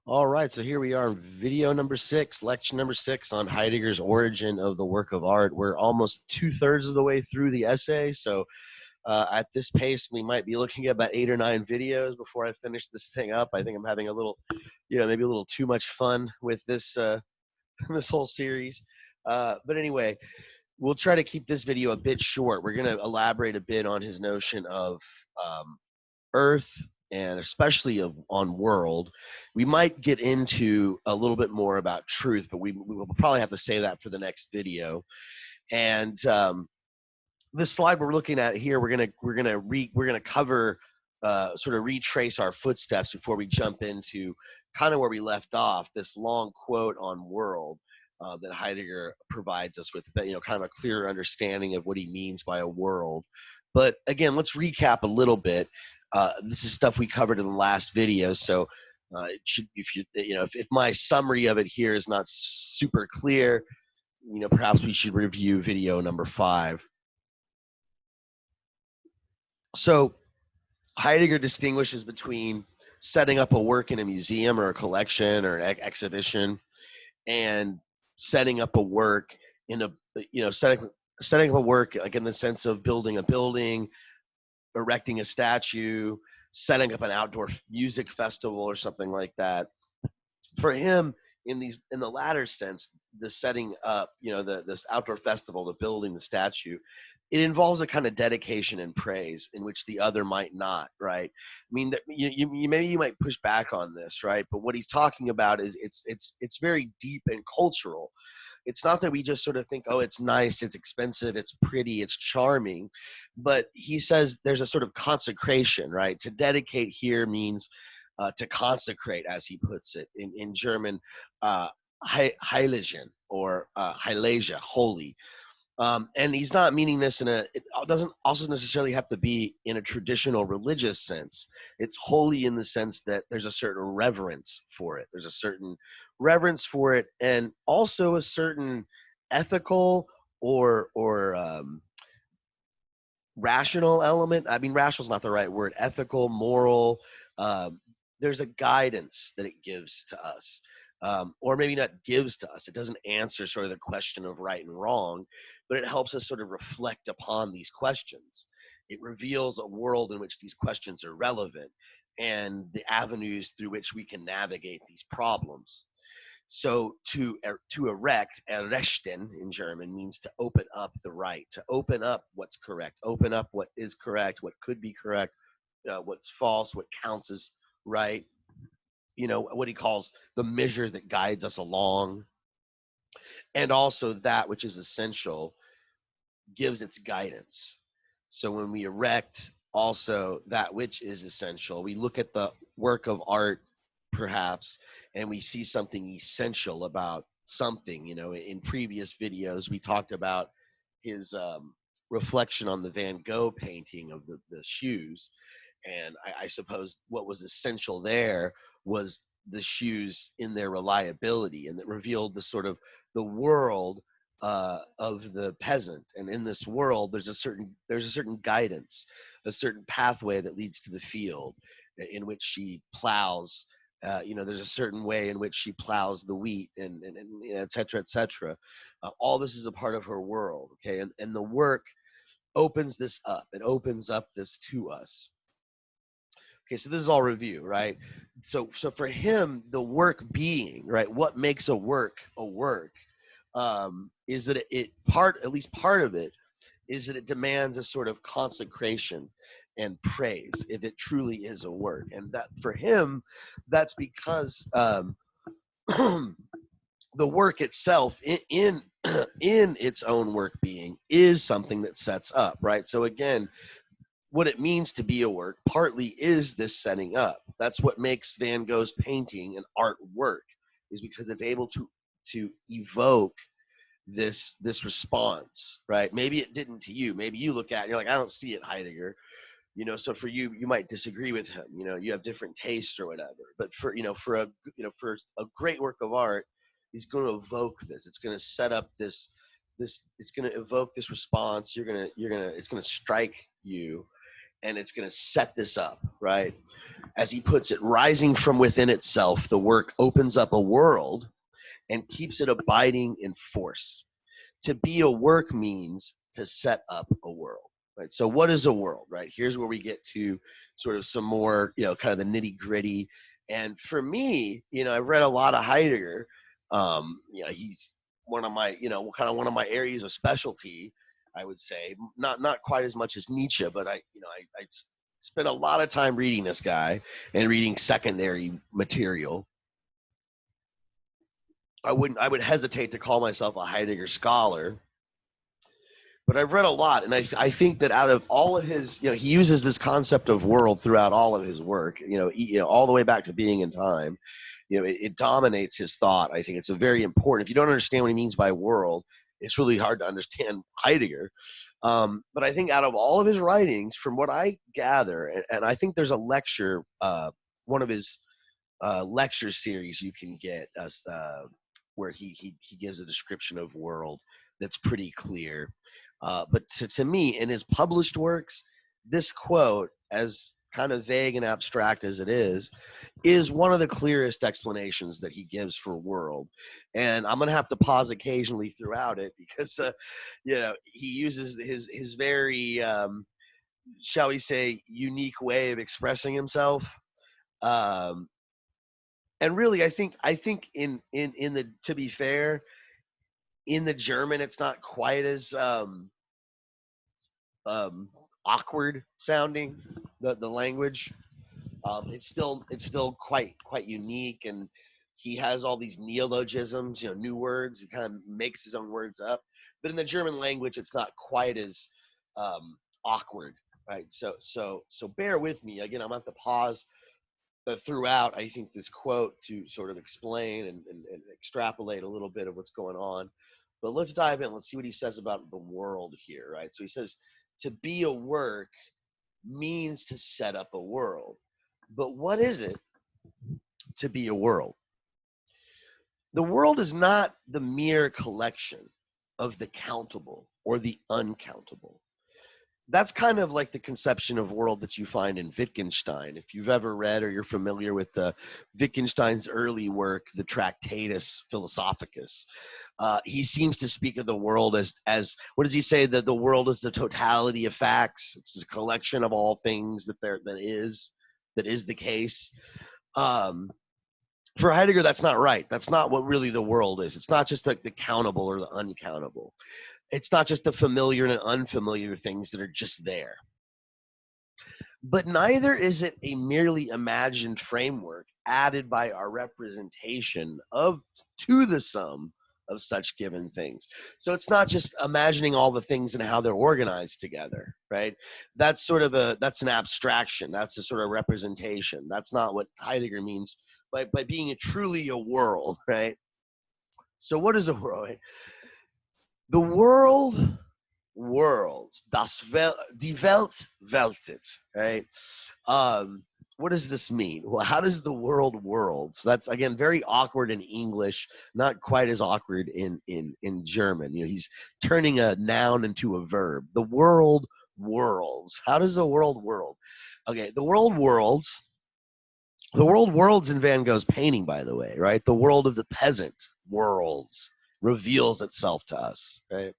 All right, so here we are, video number 6, lecture number 6 on Heidegger's Origin of the Work of Art. We're almost 2/3 of the way through the essay, so at this pace, we might be looking at about 8 or 9 videos before I finish this thing up. I think I'm having a little, maybe a little too much fun with this this whole series. But anyway, we'll try to keep this video a bit short. We're going to elaborate a bit on his notion of Earth and especially on world. We might get into a little bit more about truth, but we will probably have to save that for the next video. And this slide we're looking at here, we're gonna cover, sort of retrace our footsteps before we jump into kind of where we left off. This long quote on world that Heidegger provides us with, kind of a clearer understanding of what he means by a world. But again, let's recap a little bit. This is stuff we covered in the last video, so it should, if my summary of it here is not super clear, perhaps we should review video number 5. So Heidegger distinguishes between setting up a work in a museum or a collection or an exhibition and setting up a work in a, setting up a work like in the sense of building a building, erecting a statue, setting up an outdoor music festival or something like that. For him, in the latter sense, the setting up, this outdoor festival, the building, the statue, it involves a kind of dedication and praise in which the other might not, right? I mean, maybe you might push back on this, right? But what he's talking about is it's very deep and cultural. It's not that we just sort of think, oh, it's nice, it's expensive, it's pretty, it's charming, but he says there's a sort of consecration, right? To dedicate here means to consecrate, as he puts it in German, heiligen, or heilige, holy. And he's not meaning this it doesn't also necessarily have to be in a traditional religious sense. It's holy in the sense that there's a certain reverence for it. There's a certain reverence for it, and also a certain ethical or rational element. I mean, rational is not the right word. Ethical, moral. There's a guidance that it gives to us. Or maybe not gives to us. It doesn't answer sort of the question of right and wrong, but it helps us sort of reflect upon these questions. It reveals a world in which these questions are relevant and the avenues through which we can navigate these problems. So to erect, errichten in German, means to open up the right, to open up what's correct, open up what is correct, what could be correct, what's false, what counts as right, what he calls the measure that guides us along, and also that which is essential gives its guidance. So when we erect also that which is essential, we look at the work of art perhaps, and we see something essential about something. In previous videos, we talked about his reflection on the Van Gogh painting of the shoes. And I suppose what was essential there was the shoes in their reliability, and that revealed the sort of the world of the peasant. And in this world, there's a certain guidance, a certain pathway that leads to the field in which she plows. There's a certain way in which she plows the wheat, and et cetera, et cetera. All this is a part of her world, okay? And the work opens this up. It opens up this to us. Okay, so this is all review, right? So for him, the work being, right, what makes a work, is that at least part of it, is that it demands a sort of consecration and praise if it truly is a work. And that for him, that's because the work itself in its own work being is something that sets up, right? So again, what it means to be a work partly is this setting up. That's what makes Van Gogh's painting an artwork, is because it's able to evoke this response, right? Maybe it didn't to you. Maybe you look at it, you're like, I don't see it, Heidegger. So for you, you might disagree with him. You have different tastes or whatever. But for a great work of art, he's going to evoke this. It's going to set up this. It's going to evoke this response. It's going to strike you, and it's going to set this up, right? As he puts it, rising from within itself, the work opens up a world and keeps it abiding in force. To be a work means to set up a world, right? So what is a world, right? Here's where we get to sort of some more, kind of the nitty gritty. And for me, I've read a lot of Heidegger. He's one of my, kind of one of my areas of specialty, I would say. Not quite as much as Nietzsche, but I spent a lot of time reading this guy and reading secondary material. I would hesitate to call myself a Heidegger scholar, but I've read a lot, and I think that out of all of his, he uses this concept of world throughout all of his work, all the way back to Being in Time. It dominates his thought. I think it's a very important. If you don't understand what he means by world, it's really hard to understand Heidegger. But I think out of all of his writings, from what I gather, and I think there's a lecture, one of his lecture series you can get where he gives a description of world that's pretty clear. But to me, in his published works, this quote, as kind of vague and abstract as it is one of the clearest explanations that he gives for world. And I'm going to have to pause occasionally throughout it because, he uses his very, shall we say, unique way of expressing himself. Um, and really, I think in the, to be fair, in the German, it's not quite as um, awkward sounding, the language. It's still quite unique, and he has all these neologisms, new words. He kind of makes his own words up, but in the German language, it's not quite as awkward, right? So bear with me. Again, I'm going to have to pause throughout, I think, this quote to sort of explain and extrapolate a little bit of what's going on. But let's dive in. Let's see what he says about the world here, right? So he says, to be a work means to set up a world. But what is it to be a world? The world is not the mere collection of the countable or the uncountable. That's kind of like the conception of world that you find in Wittgenstein. If you've ever read or you're familiar with Wittgenstein's early work, the Tractatus Philosophicus, he seems to speak of the world as what does he say? That the world is the totality of facts. It's a collection of all things that is the case. Um, for Heidegger, that's not right. That's not what really the world is. It's not just like the countable or the uncountable. It's not just the familiar and unfamiliar things that are just there. But neither is it a merely imagined framework added by our representation of to the sum of such given things. So it's not just imagining all the things and how they're organized together, right? That's an abstraction. That's a sort of representation. That's not what Heidegger means by being truly a world, right? So what is a world? Right? The worlds, die Welt weltet, right? What does this mean? Well, how does the world? So that's, again, very awkward in English, not quite as awkward in German. He's turning a noun into a verb. The world worlds. How does the world world? Okay, the world worlds in Van Gogh's painting, by the way, right? The world of the peasant worlds reveals itself to us, right?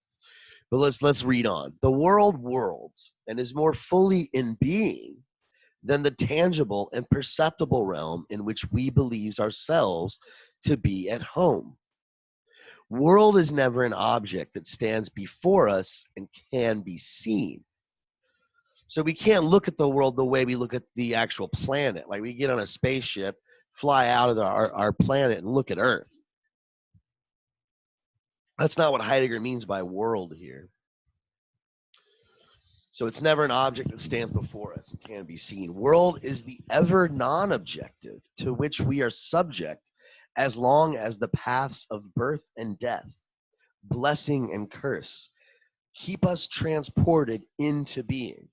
But let's read on. The world worlds and is more fully in being than the tangible and perceptible realm in which we believe ourselves to be at home. World is never an object that stands before us and can be seen. So we can't look at the world the way we look at the actual planet. Like we get on a spaceship, fly out of our planet and look at Earth. That's not what Heidegger means by world here. So it's never an object that stands before us and can be seen. World is the ever non-objective to which we are subject as long as the paths of birth and death, blessing and curse, keep us transported into being.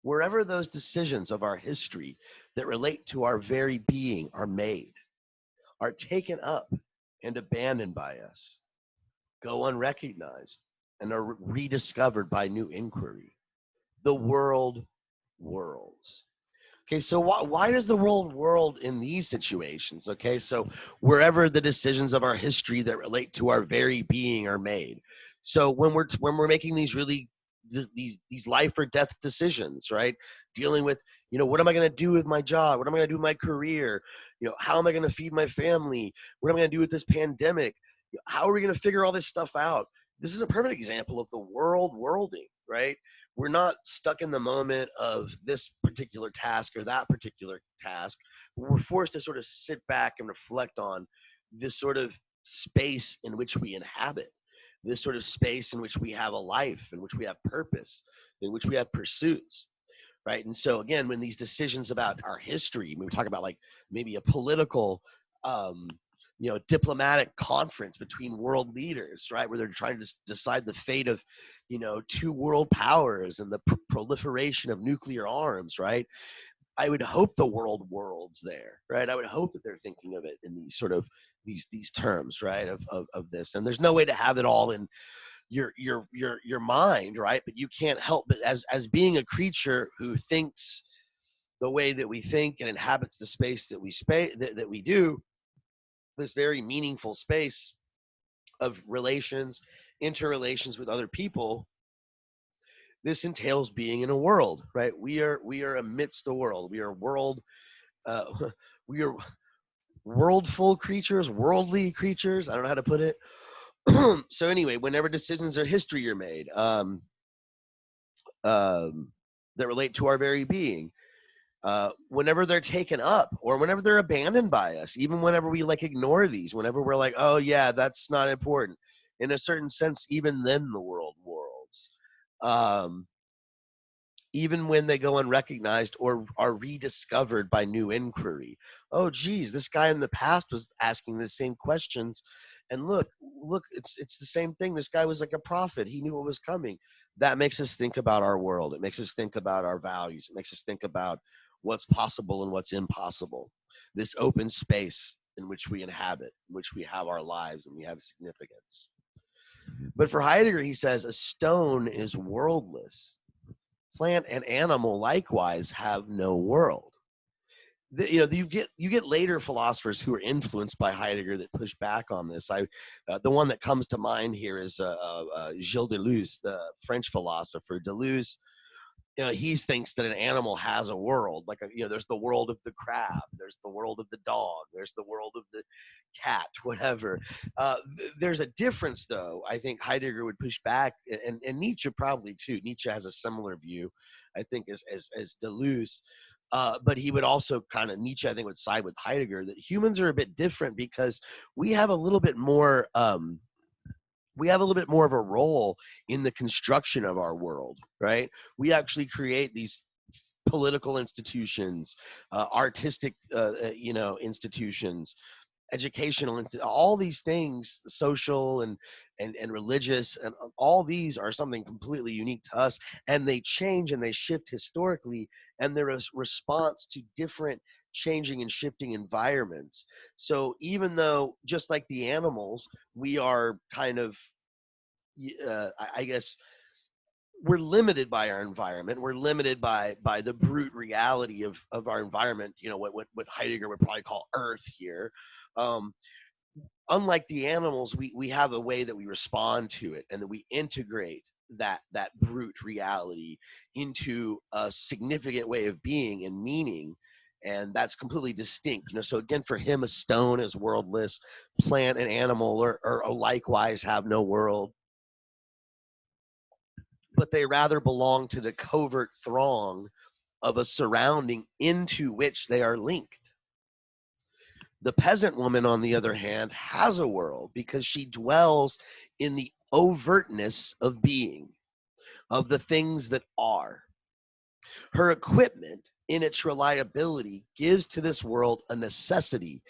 Wherever those decisions of our history that relate to our very being are made, are taken up and abandoned by us, go unrecognized, and are rediscovered by new inquiry. The world worlds. Okay, so why does the world in these situations? Okay, so wherever the decisions of our history that relate to our very being are made. So when we're making these really these life or death decisions, right? Dealing with, what am I going to do with my job? What am I going to do with my career? How am I going to feed my family? What am I going to do with this pandemic? How are we going to figure all this stuff out? This is a perfect example of the world worlding, right? We're not stuck in the moment of this particular task or that particular task. We're forced to sort of sit back and reflect on this sort of space in which we inhabit, this sort of space in which we have a life, in which we have purpose, in which we have pursuits, right? And so again, when these decisions about our history, when we talk about like maybe a political diplomatic conference between world leaders, right, where they're trying to decide the fate of two world powers and the proliferation of nuclear arms, right? I would hope the world worlds there, right? I would hope that they're thinking of it in these sort of these terms, right, of this. And there's no way to have it all in your mind, right? But you can't help but as being a creature who thinks the way that we think and inhabits the space that we do, this very meaningful space of relations, interrelations with other people. This entails being in a world, right? We are amidst the world. We are world. Uh, we are worldful creatures, worldly creatures. I don't know how to put it. So anyway, whenever decisions or history are made that relate to our very being, whenever they're taken up or whenever they're abandoned by us, even whenever we like ignore these, whenever we're like, oh yeah, that's not important. In a certain sense, even then the world worlds. Um, Even when they go unrecognized or are rediscovered by new inquiry. Oh, geez, this guy in the past was asking the same questions, and look, it's the same thing. This guy was like a prophet. He knew what was coming. That makes us think about our world. It makes us think about our values. It makes us think about what's possible and what's impossible. This open space in which we inhabit, in which we have our lives and we have significance. But for Heidegger, he says a stone is worldless. Plant and animal likewise have no world. You get later philosophers who are influenced by Heidegger that push back on this. The one that comes to mind here is Gilles Deleuze, the French philosopher. Deleuze, he thinks that an animal has a world. Like there's the world of the crab, there's the world of the dog, there's the world of the cat, whatever. There's a difference, though. I think Heidegger would push back, and Nietzsche probably too. Nietzsche has a similar view, I think, as Deleuze. But he would also kind of Nietzsche, I think, would side with Heidegger that humans are a bit different because we have a little bit more. We have a little bit more of a role in the construction of our world, right? We actually create these political institutions, artistic, institutions, educational, all these things, social and religious, and all these are something completely unique to us, and they change and they shift historically, and they're a response to different changing and shifting environments. So even though, just like the animals, we are kind of, I guess, we're limited by our environment. We're limited by the brute reality of our environment. What Heidegger would probably call Earth here. Um, Unlike the animals, we have a way that we respond to it, and that we integrate that brute reality into a significant way of being and meaning, and that's completely distinct. So again, for him, a stone is worldless, plant and animal or likewise have no world, but they rather belong to the covert throng of a surrounding into which they are linked. The peasant woman, on the other hand, has a world because she dwells in the overtness of being, of the things that are. Her equipment, in its reliability, gives to this world a necessity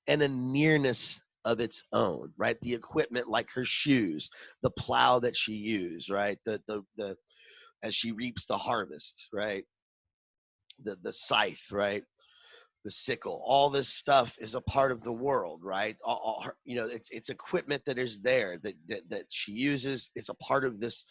and a nearness of its own, right? The equipment, like her shoes, the plow that she used, right? The as she reaps the harvest, right? The scythe, right? The sickle, all this stuff is a part of the world, right? It's equipment that is there that she uses. It's a part of this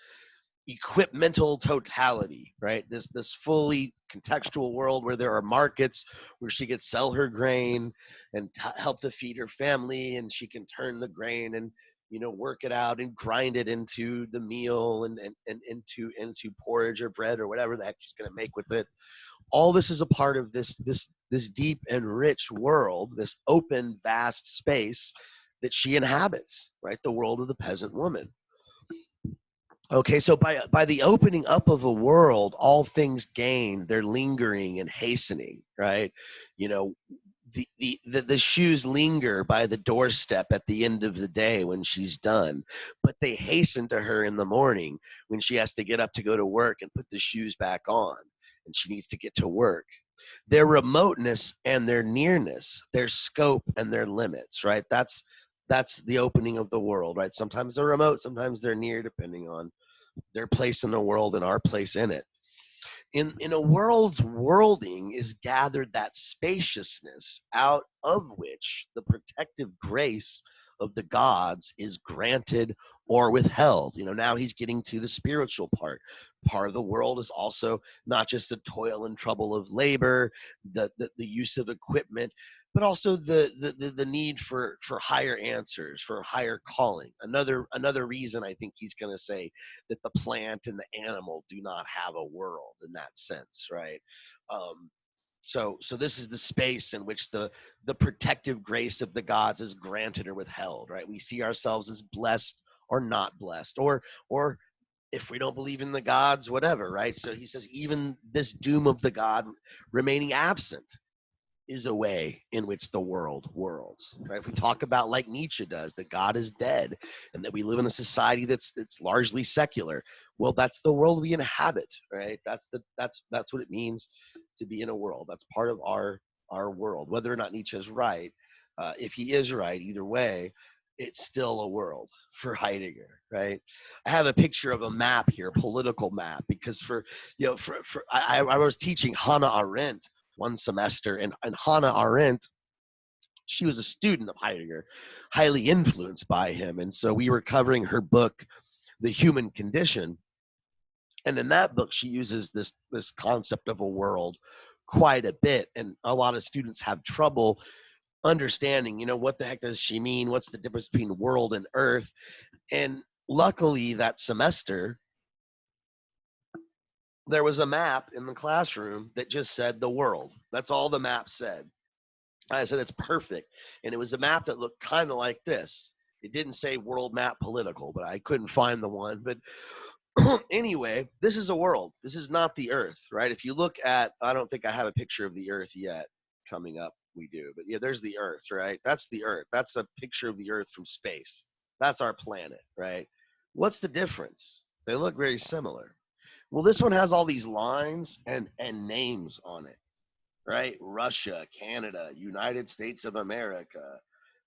equipmental totality, right? This fully contextual world where there are markets where she could sell her grain and help to feed her family, and she can turn the grain and work it out and grind it into the meal and into porridge or bread or whatever the heck she's going to make with it. All this is a part of this deep and rich world, this open vast space that she inhabits, right? The world of the peasant woman. Okay, so by the opening up of a world, all things gain, they're lingering and hastening, right? You know, the shoes linger by the doorstep at the end of the day when she's done, but they hasten to her in the morning when she has to get up to go to work and put the shoes back on, and she needs to get to work. Their remoteness and their nearness, their scope and their limits, right? That's the opening of the world, right? Sometimes they're remote, sometimes they're near, depending on their place in the world and our place in it. In a world's worlding is gathered that spaciousness out of which the protective grace of the gods is granted or withheld. Now he's getting to the spiritual part. Part of the world is also not just the toil and trouble of labor, the use of equipment, but also the need for higher answers, for higher calling. Another reason I think he's going to say that the plant and the animal do not have a world in that sense, right? So this is the space in which the protective grace of the gods is granted or withheld, right? We see ourselves as blessed or not blessed, or if we don't believe in the gods, whatever, right? So he says even this doom of the god remaining absent is a way in which the world whirls, right? If we talk about, like Nietzsche does, that God is dead and that we live in a society that's largely secular, well, that's the world we inhabit, right? That's what it means to be in a world. That's part of our world. Whether or not Nietzsche is right, if he is right, either way, it's still a world for Heidegger, right? I have a picture of a map here, a political map, because I was teaching Hannah Arendt one semester, and Hannah Arendt, she was a student of Heidegger, highly influenced by him, and so we were covering her book, The Human Condition, and in that book she uses this concept of a world quite a bit, and a lot of students have trouble understanding, what the heck does she mean? What's the difference between world and earth? And luckily that semester there was a map in the classroom that just said the world. That's all the map said. I said, it's perfect. And it was a map that looked kind of like this. It didn't say world map political, but I couldn't find the one. But anyway, this is a world. This is not the earth, right? If you look at, I don't think I have a picture of the earth yet. Coming up, we do. But yeah, there's the earth, right? That's the earth. That's a picture of the earth from space. That's our planet, right? What's the difference? They look very similar. Well, this one has all these lines and names on it, right? Russia, Canada, United States of America,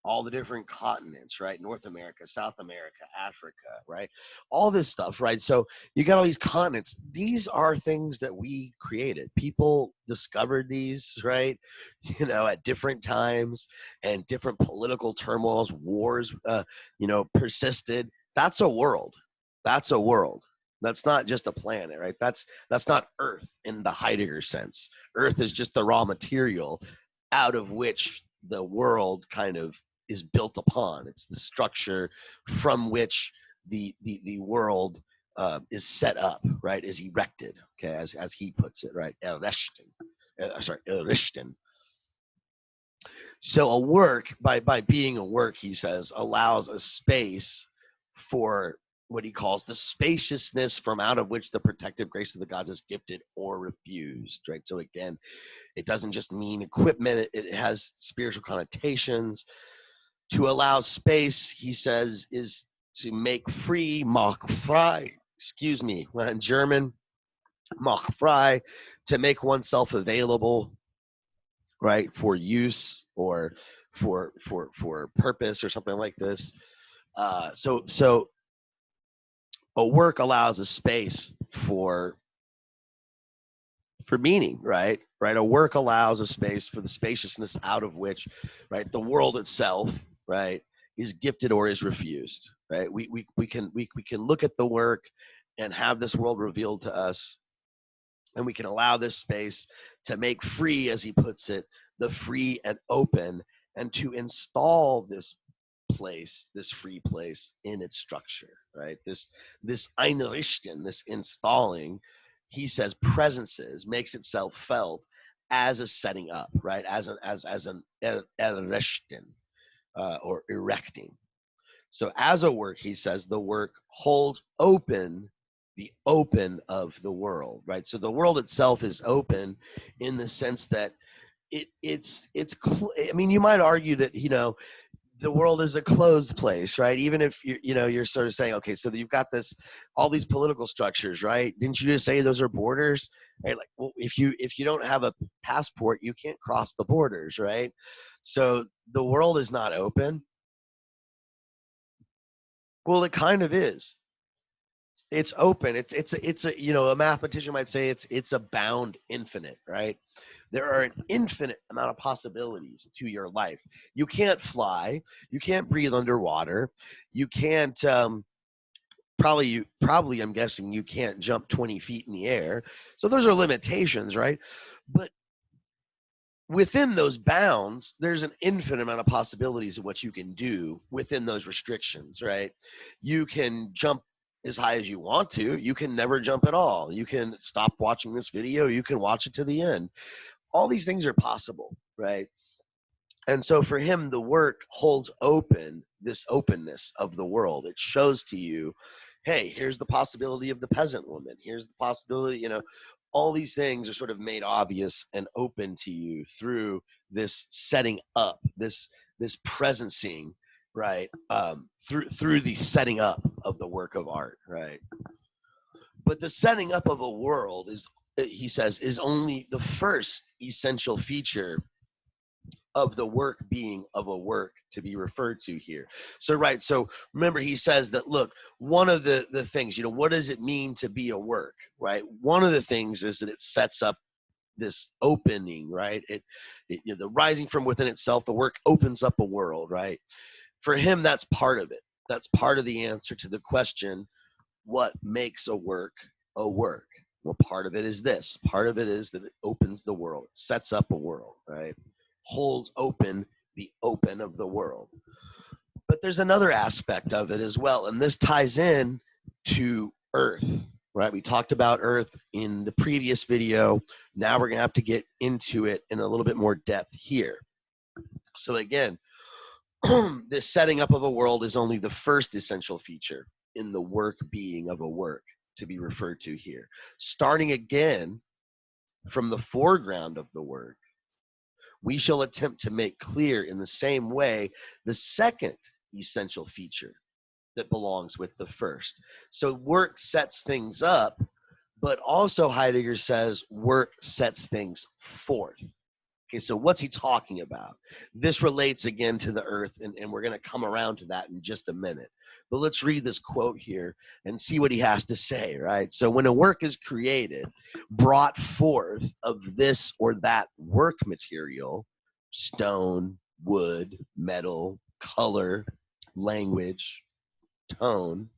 all the different continents, right? North America, South America, Africa, right? All this stuff, right? So you got all these continents. These are things that we created. People discovered these, right? At different times, and different political turmoils, wars, persisted. That's a world. That's a world. That's not just a planet, right? That's not Earth in the Heidegger sense. Earth is just the raw material out of which the world kind of is built upon. It's the structure from which the world is set up, right? Is erected, okay, as he puts it, right? Errichten. Errichten. So a work, by being a work, he says, allows a space for what he calls the spaciousness from out of which the protective grace of the gods is gifted or refused, right? So again, it doesn't just mean equipment, it has spiritual connotations. To allow space, he says, is to make free, mach frei, excuse me, in German, mach frei, to make oneself available, right, for use or for purpose or something like this. So a work allows a space for meaning, right? A work allows a space for the spaciousness out of which, right, the world itself, right, is gifted or is refused, right? We can look at the work and have this world revealed to us. And we can allow this space to make free, as he puts it, the free and open, and to install this place, this free place, in its structure, right? This einrichten, this installing, he says, presences, makes itself felt as a setting up, right? As an errichten, or erecting. So as a work, he says, the work holds open the open of the world, right? So the world itself is open in the sense that I mean, you might argue that, the world is a closed place, right? Even if you're sort of saying, okay, so you've got all these political structures, right? Didn't you just say those are borders? Right? Like, well, if you don't have a passport, you can't cross the borders, right? So the world is not open. Well, it kind of is. It's open. It's a mathematician might say it's a bound infinite, right? There are an infinite amount of possibilities to your life. You can't fly. You can't breathe underwater. You can't probably I'm guessing you can't jump 20 feet in the air. So those are limitations, right? But within those bounds, there's an infinite amount of possibilities of what you can do within those restrictions, right? You can jump as high as you want to. You can never jump at all. You can stop watching this video. You can watch it to the end. All these things are possible, right? And so for him, the work holds open this openness of the world. It shows to you, hey, here's the possibility of the peasant woman. Here's the possibility, all these things are sort of made obvious and open to you through this setting up, this presencing, right? Through the setting up of the work of art, right? But the setting up of a world he says, is only the first essential feature of the work being of a work to be referred to here. So, right. So remember, he says that, look, one of the things, what does it mean to be a work, right? One of the things is that it sets up this opening, right? The rising from within itself, the work opens up a world, right? For him, that's part of it. That's part of the answer to the question, what makes a work a work? Well, part of it is this. Part of it is that it opens the world. It sets up a world, right? Holds open the open of the world. But there's another aspect of it as well, and this ties in to earth, right? We talked about earth in the previous video. Now we're going to have to get into it in a little bit more depth here. So again, this setting up of a world is only the first essential feature in the work being of a work to be referred to here. Starting again from the foreground of the work, we shall attempt to make clear in the same way the second essential feature that belongs with the first. So work sets things up, but also Heidegger says work sets things forth. Okay, so what's he talking about? This relates again to the earth, and we're going to come around to that in just a minute. But let's read this quote here and see what he has to say, right? So when a work is created, brought forth of this or that work material, stone, wood, metal, color, language, tone,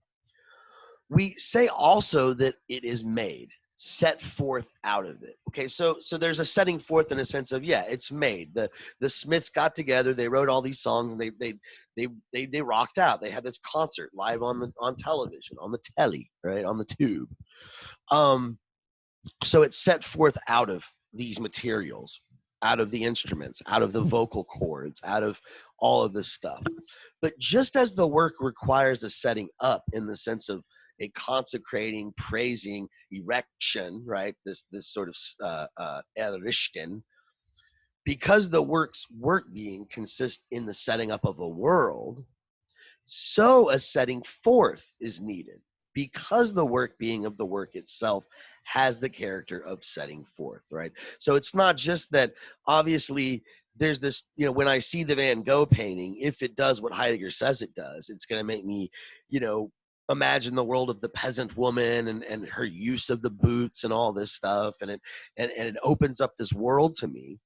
we say also that it is made, set forth out of it. Okay, so there's a setting forth in a sense of, yeah, it's made. The Smiths got together, they wrote all these songs, and they rocked out. They had this concert live on television, on the telly, right, on the tube. So it's set forth out of these materials, out of the instruments, out of the vocal cords, out of all of this stuff. But just as the work requires a setting up in the sense of a consecrating, praising, erection, right? This sort of errichten, because the work being consists in the setting up of a world, so a setting forth is needed, because the work being of the work itself has the character of setting forth, right? So it's not just that, obviously, there's this, when I see the Van Gogh painting, if it does what Heidegger says it does, it's going to make me, imagine the world of the peasant woman and her use of the boots and all this stuff. And it opens up this world to me.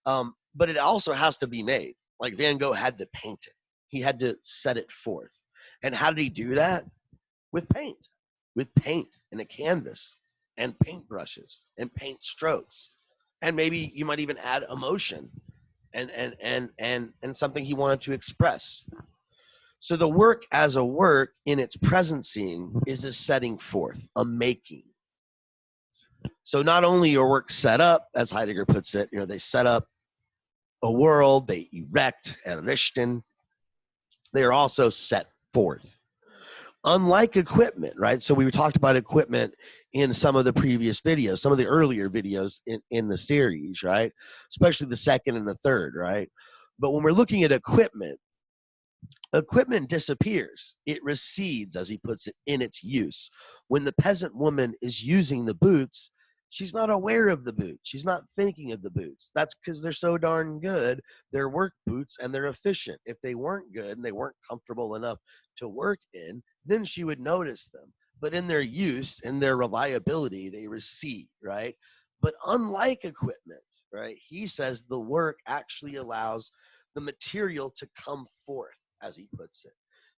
But it also has to be made. Like Van Gogh had to paint it. He had to set it forth. And how did he do that? With paint. with paint and a canvas and paintbrushes and paint strokes. And maybe you might even add emotion and something he wanted to express. So the work as a work in its presencing is a setting forth, a making. So not only your work set up, as Heidegger puts it, they set up a world, they erect, errichten, they are also set forth. Unlike equipment, right? So we talked about equipment in some of the previous videos, some of the earlier videos in the series, right? Especially the second and the third, right? But when we're looking at equipment disappears. It recedes, as he puts it, in its use. When the peasant woman is using the boots, she's not aware of the boots. She's not thinking of the boots. That's because they're so darn good. They're work boots and they're efficient. If they weren't good and they weren't comfortable enough to work in, then she would notice them. But in their use and their reliability, they recede, right? But unlike equipment, right, he says the work actually allows the material to come forth, as he puts it,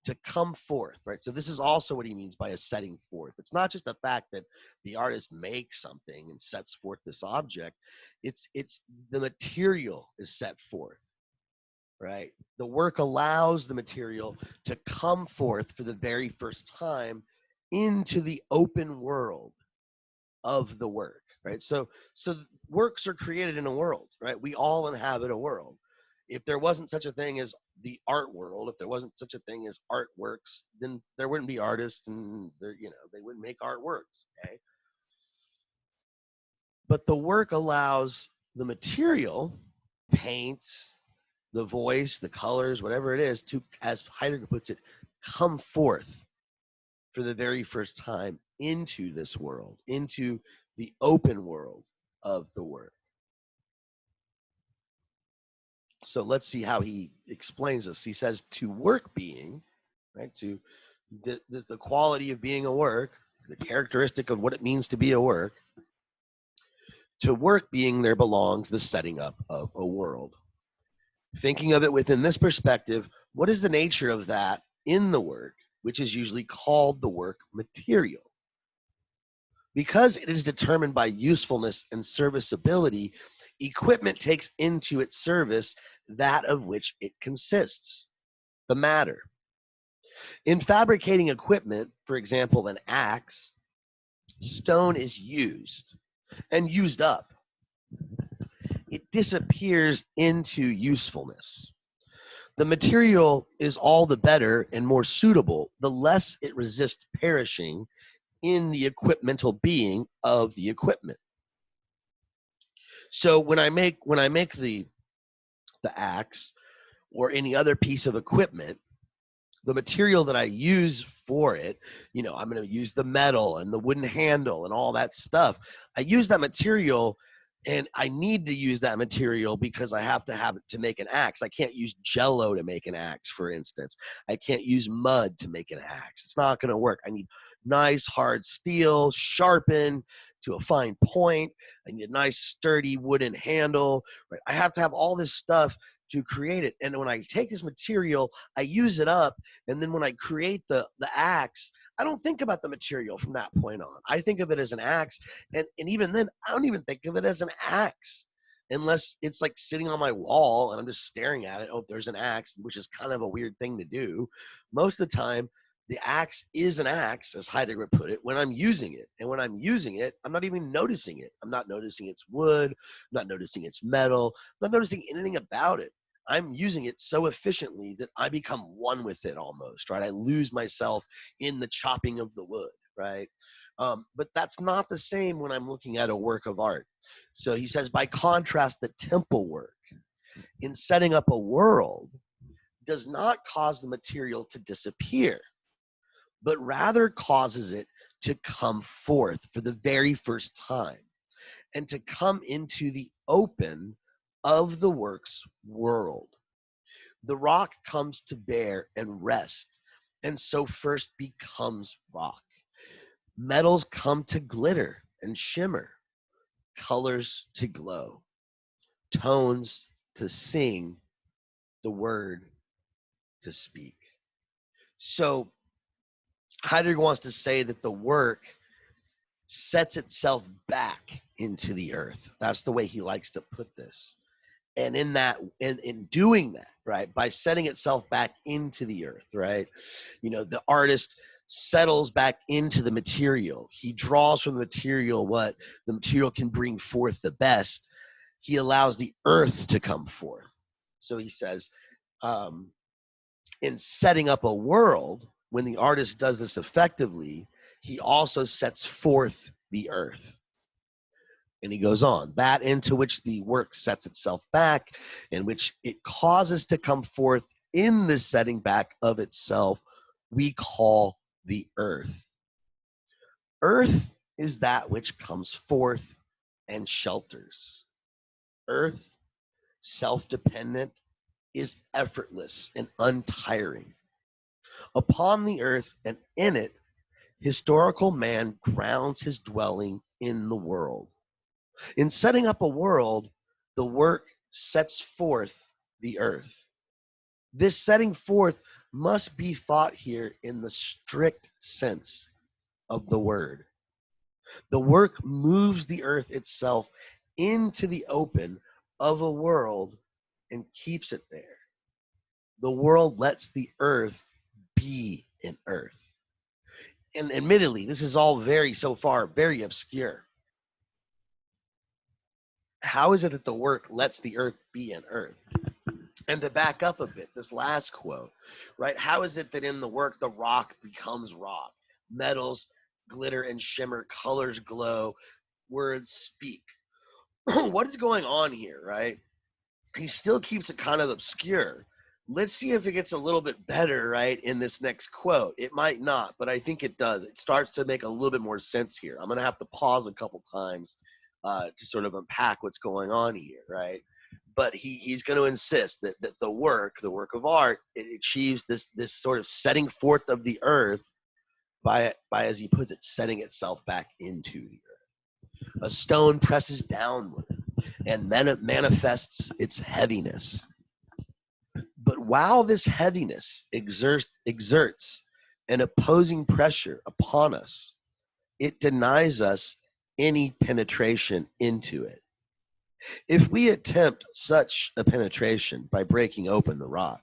to come forth, right? So this is also what he means by a setting forth. It's not just the fact that the artist makes something and sets forth this object. It's the material is set forth, right? The work allows the material to come forth for the very first time into the open world of the work, right? So works are created in a world, right? We all inhabit a world. If there wasn't such a thing as the art world, if there wasn't such a thing as artworks, then there wouldn't be artists, and they wouldn't make artworks. Okay, but the work allows the material, paint, the voice, the colors, whatever it is, to, as Heidegger puts it, come forth for the very first time into this world, into the open world of the work. So let's see how he explains this. He says, to work being, right, to the quality of being a work, the characteristic of what it means to be a work, to work being there belongs the setting up of a world. Thinking of it within this perspective, what is the nature of that in the work, which is usually called the work material? Because it is determined by usefulness and serviceability, equipment takes into its service that of which it consists, the matter. In fabricating equipment, for example, an axe, stone is used and used up. It disappears into usefulness. The material is all the better and more suitable, the less it resists perishing in the equipmental being of the equipment. So when I make the axe or any other piece of equipment, the material that I use for it, I'm going to use the metal and the wooden handle and all that stuff. I use that material, and I need to use that material because I have it to make an axe. I can't use Jello to make an axe, for instance. I can't use mud to make an axe. It's not going to work. I need nice hard steel, sharpened to a fine point. I need a nice sturdy wooden handle. Right? I have to have all this stuff to create it. And when I take this material, I use it up, and then when I create the axe, I don't think about the material from that point on. I think of it as an axe, and even then, I don't even think of it as an axe unless it's like sitting on my wall and I'm just staring at it. Oh, there's an axe, which is kind of a weird thing to do. Most of the time, the axe is an axe, as Heidegger put it, when I'm using it. And when I'm using it, I'm not even noticing it. I'm not noticing its wood. I'm not noticing its metal. I'm not noticing anything about it. I'm using it so efficiently that I become one with it almost, right? I lose myself in the chopping of the wood, right? But that's not the same when I'm looking at a work of art. So he says, by contrast, the temple work in setting up a world does not cause the material to disappear, but rather causes it to come forth for the very first time and to come into the open of the work's world. The rock comes to bear and rest, and so first becomes rock. Metals come to glitter and shimmer, colors to glow, tones to sing, the word to speak. So Heidegger wants to say that the work sets itself back into the earth. That's the way he likes to put this. And in doing that, right, by setting itself back into the earth, right, the artist settles back into the material. He draws from the material what the material can bring forth the best. He allows the earth to come forth. So he says, in setting up a world, when the artist does this effectively, he also sets forth the earth. And he goes on, that into which the work sets itself back, in which it causes to come forth in the setting back of itself, we call the earth. Earth is that which comes forth and shelters. Earth, self-dependent, is effortless and untiring. Upon the earth and in it, historical man grounds his dwelling in the world. In setting up a world, the work sets forth the earth. This setting forth must be thought here in the strict sense of the word. The work moves the earth itself into the open of a world and keeps it there. The world lets the earth be an earth. And admittedly, this is all so far, very obscure. How is it that the work lets the earth be an earth? And to back up a bit, this last quote, right? How is it that in the work, the rock becomes rock? Metals glitter and shimmer, colors glow, words speak. What is going on here, right? He still keeps it kind of obscure. Let's see if it gets a little bit better, right, in this next quote. It might not, but I think it does. It starts to make a little bit more sense here. I'm going to have to pause a couple times to sort of unpack what's going on here, right? But he's going to insist that the work of art, it achieves this sort of setting forth of the earth by, as he puts it, setting itself back into the earth. A stone presses downward and manifests its heaviness. But while this heaviness exerts an opposing pressure upon us, it denies us any penetration into it. If we attempt such a penetration by breaking open the rock,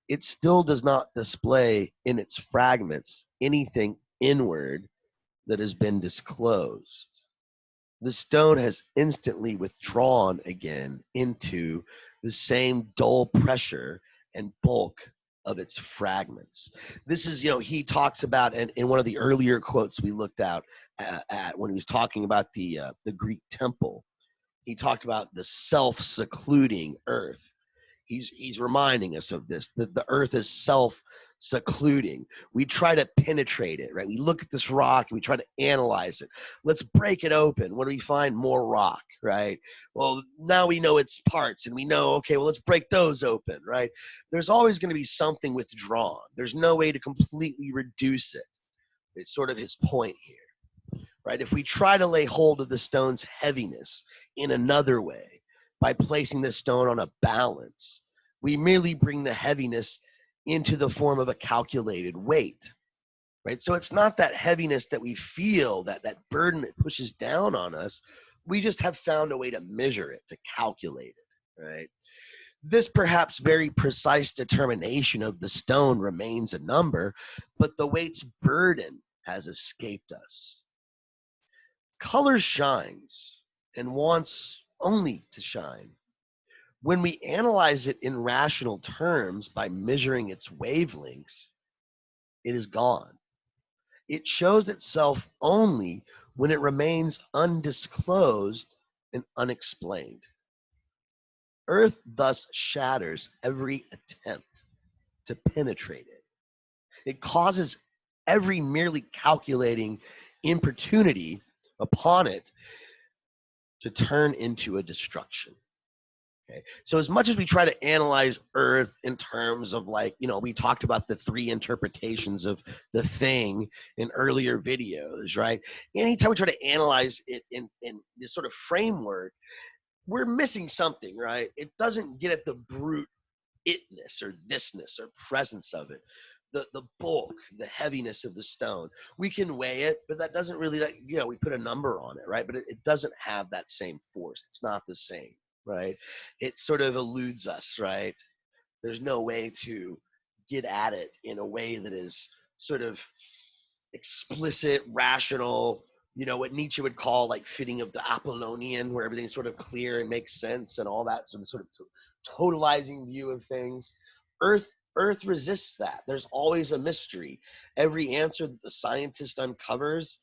it still does not display in its fragments anything inward that has been disclosed. The stone has instantly withdrawn again into the same dull pressure and bulk of its fragments. This is, he talks about in one of the earlier quotes we looked at when he was talking about the Greek temple. He talked about the self-secluding earth. He's reminding us of this, that the earth is self-secluding. We try to penetrate it, right? We look at this rock and we try to analyze it. Let's break it open. What do we find? More rock, right? Well, now we know its parts and we know, okay, well, let's break those open, right? There's always going to be something withdrawn. There's no way to completely reduce it. It's sort of his point here. Right? If we try to lay hold of the stone's heaviness in another way, by placing the stone on a balance, we merely bring the heaviness into the form of a calculated weight, right? So it's not that heaviness that we feel, that burden that pushes down on us. We just have found a way to measure it, to calculate it, right? This perhaps very precise determination of the stone remains a number, but the weight's burden has escaped us. Color shines and wants only to shine. When we analyze it in rational terms by measuring its wavelengths, it is gone. It shows itself only when it remains undisclosed and unexplained. Earth thus shatters every attempt to penetrate it. It causes every merely calculating importunity upon it to turn into a destruction. Okay. So as much as we try to analyze Earth in terms of we talked about the three interpretations of the thing in earlier videos, right? Anytime we try to analyze it in this sort of framework, we're missing something, right? It doesn't get at the brute itness or thisness or presence of it. the bulk, the heaviness of the stone. We can weigh it, but that doesn't really, like, we put a number on it, right? But it doesn't have that same force. It's not the same, right? It sort of eludes us, right? There's no way to get at it in a way that is sort of explicit, rational, what Nietzsche would call like fitting of the Apollonian, where everything's sort of clear and makes sense and all that sort of totalizing view of things. Earth resists that. There's always a mystery. Every answer that the scientist uncovers,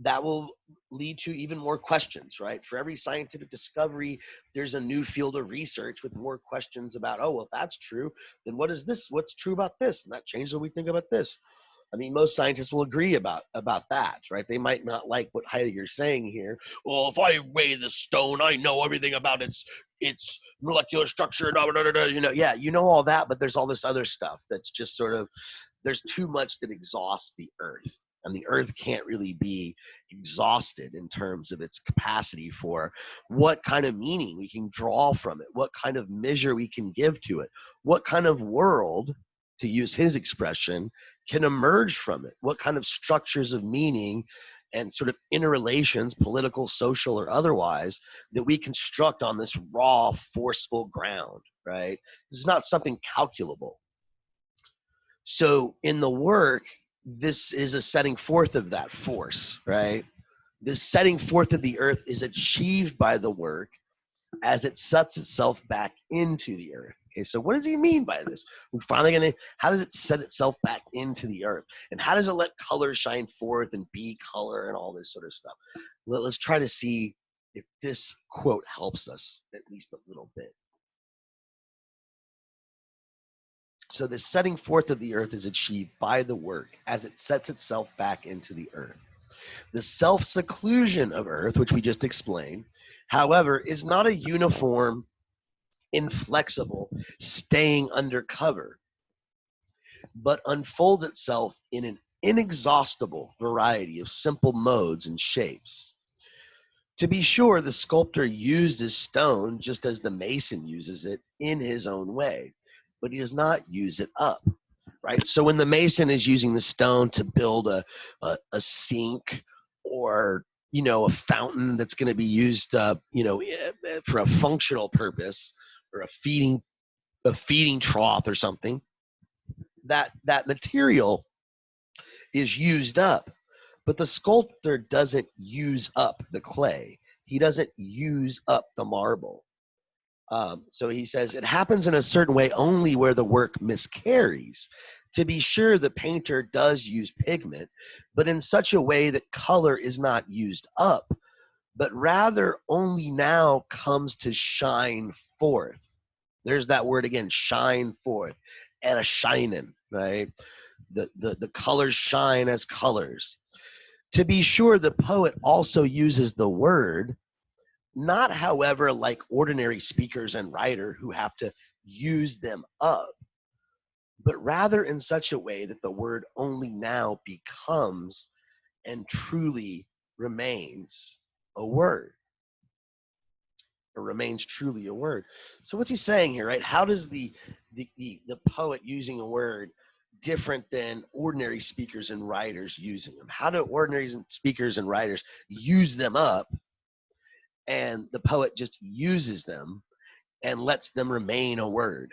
that will lead to even more questions, right? For every scientific discovery, there's a new field of research with more questions about, oh, well, if that's true, then what is this? What's true about this? And that changes what we think about this. I mean, most scientists will agree about that, right? They might not like what Heidegger's saying here. Well, if I weigh the stone, I know everything about its molecular structure. Yeah, you know all that, but there's all this other stuff that's just sort of, there's too much that exhausts the earth. And the earth can't really be exhausted in terms of its capacity for what kind of meaning we can draw from it, what kind of measure we can give to it, what kind of world, to use his expression, can emerge from it, what kind of structures of meaning and sort of interrelations, political, social, or otherwise, that we construct on this raw, forceful ground, right? This is not something calculable. So in the work, this is a setting forth of that force, right? This setting forth of the earth is achieved by the work as it sets itself back into the earth. Okay, so what does he mean by this? We're finally gonna, how does it set itself back into the earth? And how does it let color shine forth and be color and all this sort of stuff? Let's try to see if this quote helps us at least a little bit. So the setting forth of the earth is achieved by the work as it sets itself back into the earth. The self-seclusion of earth, which we just explained, however, is not a uniform, inflexible, staying under cover, but unfolds itself in an inexhaustible variety of simple modes and shapes. To be sure, the sculptor uses stone just as the mason uses it in his own way, but he does not use it up, right? So when the mason is using the stone to build a sink, or a fountain that's going to be used for a functional purpose, or a feeding trough or something, that material is used up. But the sculptor doesn't use up the clay. He doesn't use up the marble. So he says, it happens in a certain way only where the work miscarries. To be sure, the painter does use pigment, but in such a way that color is not used up, but rather only now comes to shine forth. There's that word again, shine forth, and a shinin', right? The colors shine as colors. To be sure, the poet also uses the word, not, however, like ordinary speakers and writer who have to use them up, but rather in such a way that the word only now becomes and truly remains a word, or remains truly a word. So what's he saying here, right? How does the poet using a word different than ordinary speakers and writers using them? How do ordinary speakers and writers use them up, and the poet just uses them and lets them remain a word?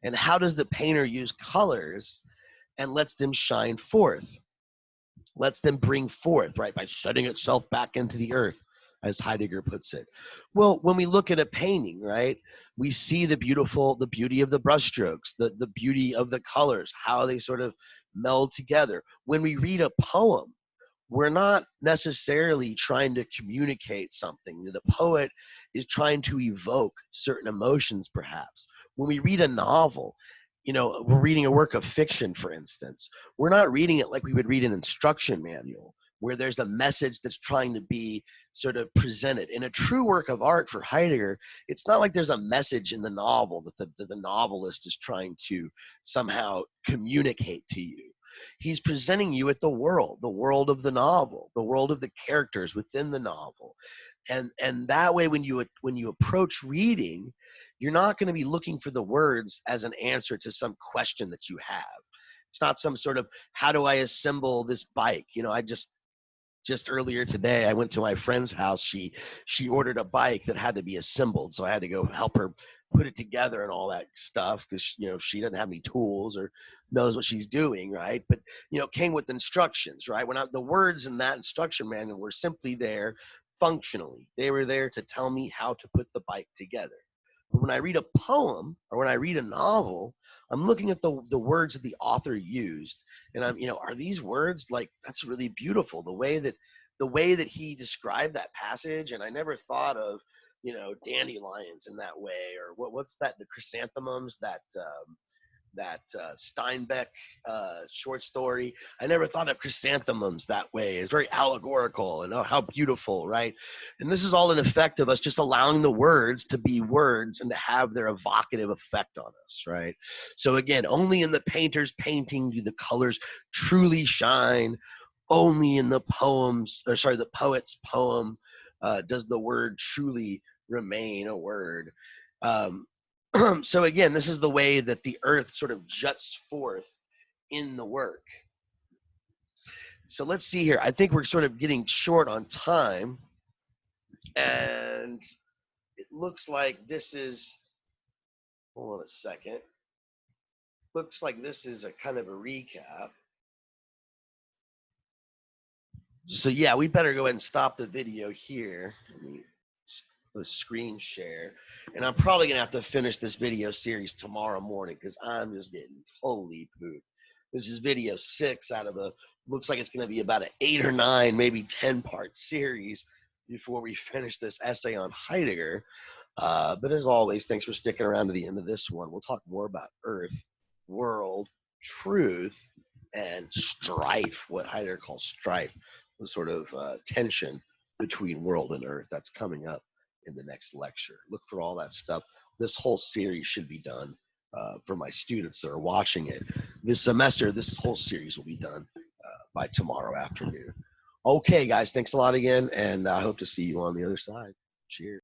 And how does the painter use colors and lets them shine forth, lets them bring forth, right, by setting itself back into the earth, as Heidegger puts it? Well, when we look at a painting, right, we see the beauty of the brushstrokes, the beauty of the colors, how they sort of meld together. When we read a poem, we're not necessarily trying to communicate something. The poet is trying to evoke certain emotions, perhaps. When we read a novel, we're reading a work of fiction, for instance. We're not reading it like we would read an instruction manual, where there's a message that's trying to be sort of presented. In a true work of art for Heidegger, it's not like there's a message in the novel that the novelist is trying to somehow communicate to you. He's presenting you with the world of the novel, the world of the characters within the novel. And that way, when you approach reading, you're not going to be looking for the words as an answer to some question that you have. It's not some sort of, how do I assemble this bike? You know, I just earlier today, I went to my friend's house. She ordered a bike that had to be assembled, so I had to go help her put it together and all that stuff, because you know she doesn't have any tools or knows what she's doing, right? But you know, came with instructions, right? The words in that instruction manual were simply there functionally. They were there to tell me how to put the bike together. But when I read a poem or when I read a novel, I'm looking at the words that the author used, and I'm, you know, are these words, like, that's really beautiful, the way that he described that passage. And I never thought of, you know, dandelions in that way, or what's that, the chrysanthemums, that Steinbeck short story. I never thought of chrysanthemums that way. It's very allegorical, and oh, how beautiful, right? And this is all an effect of us just allowing the words to be words and to have their evocative effect on us, right? So again, only in the painter's painting do the colors truly shine. Only in the poet's poem does the word truly remain a word. Um, so again, this is the way that the earth sort of juts forth in the work. So let's see here. I think we're sort of getting short on time, and it looks like this is, hold on a second. Looks like this is a kind of a recap. So yeah, we better go ahead and stop the video here. Let me the screen share. And I'm probably gonna have to finish this video series tomorrow morning, because I'm just getting totally pooped. This is video 6 out of looks like it's gonna be about an 8 or 9, maybe 10-part series before we finish this essay on Heidegger. But as always, thanks for sticking around to the end of this one. We'll talk more about earth, world, truth, and strife, what Heidegger calls strife, the sort of tension between world and earth. That's coming up in the next lecture. Look for all that stuff. This whole series should be done for my students that are watching it this semester. This whole series will be done by tomorrow afternoon. Okay, guys, thanks a lot again, and I hope to see you on the other side. Cheers.